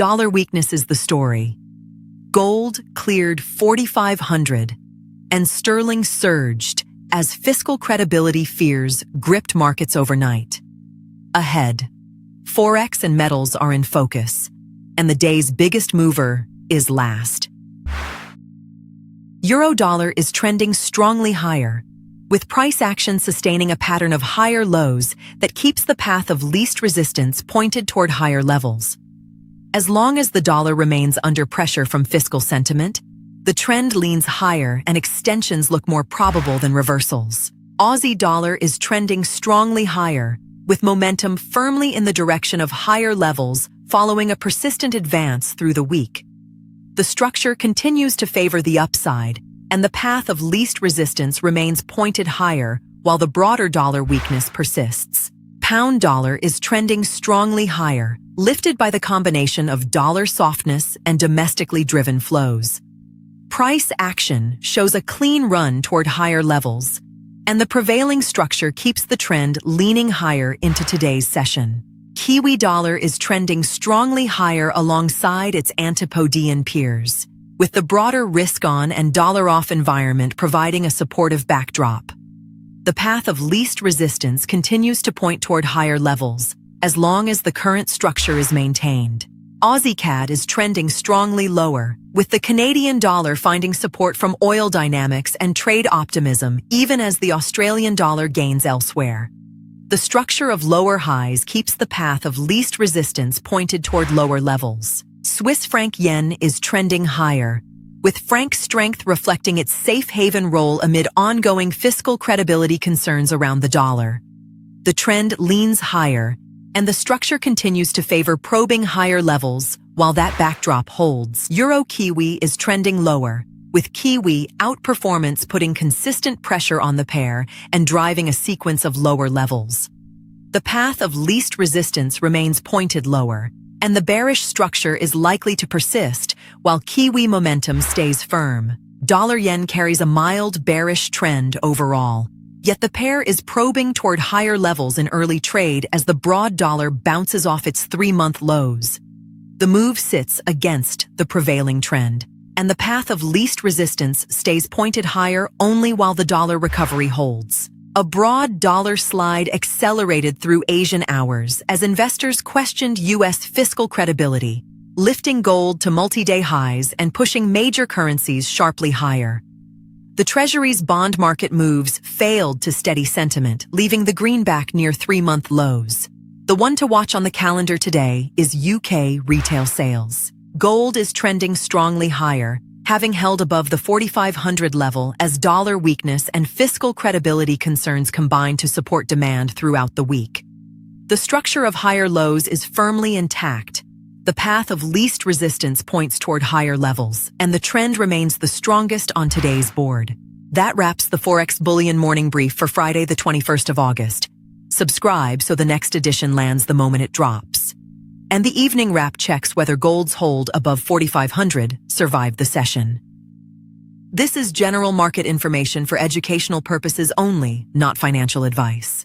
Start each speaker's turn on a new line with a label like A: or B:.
A: dollar weakness is the story. Gold cleared 4,500, and sterling surged as fiscal credibility fears gripped markets overnight. Ahead, Forex and metals are in focus, and the day's biggest mover is last. Euro-dollar is trending strongly higher, with price action sustaining a pattern of higher lows that keeps the path of least resistance pointed toward higher levels. As long as the dollar remains under pressure from fiscal sentiment, the trend leans higher and extensions look more probable than reversals. Aussie dollar is trending strongly higher, with momentum firmly in the direction of higher levels following a persistent advance through the week. The structure continues to favor the upside, and the path of least resistance remains pointed higher while the broader dollar weakness persists. Pound dollar is trending strongly higher, lifted by the combination of dollar softness and domestically driven flows. Price action shows a clean run toward higher levels, and the prevailing structure keeps the trend leaning higher into today's session. Kiwi dollar is trending strongly higher alongside its antipodean peers, with the broader risk-on and dollar-off environment providing a supportive backdrop. The path of least resistance continues to point toward higher levels, as long as the current structure is maintained. AUDCAD is trending strongly lower, with the Canadian dollar finding support from oil dynamics and trade optimism even as the Australian dollar gains elsewhere. The structure of lower highs keeps the path of least resistance pointed toward lower levels. Swiss franc yen is trending higher, with franc strength reflecting its safe haven role amid ongoing fiscal credibility concerns around the dollar. The trend leans higher, and the structure continues to favor probing higher levels while that backdrop holds. Euro-Kiwi is trending lower, with Kiwi outperformance putting consistent pressure on the pair and driving a sequence of lower levels. The path of least resistance remains pointed lower, and the bearish structure is likely to persist while Kiwi momentum stays firm. Dollar-yen carries a mild bearish trend overall, yet the pair is probing toward higher levels in early trade as the broad dollar bounces off its 3-month lows. The move sits against the prevailing trend, and the path of least resistance stays pointed higher only while the dollar recovery holds. A broad dollar slide accelerated through Asian hours as investors questioned U.S. fiscal credibility, lifting gold to multi-day highs and pushing major currencies sharply higher. The Treasury's bond market moves failed to steady sentiment, leaving the greenback near 3-month lows. The one to watch on the calendar today is UK retail sales. Gold is trending strongly higher, having held above the 4,500 level as dollar weakness and fiscal credibility concerns combine to support demand throughout the week. The structure of higher lows is firmly intact. The path of least resistance points toward higher levels, and the trend remains the strongest on today's board. That wraps the ForexBullion morning brief for Friday, the 21st of August. Subscribe so the next edition lands the moment it drops. And the evening wrap checks whether gold's hold above 4,500 survived the session. This is general market information for educational purposes only, not financial advice.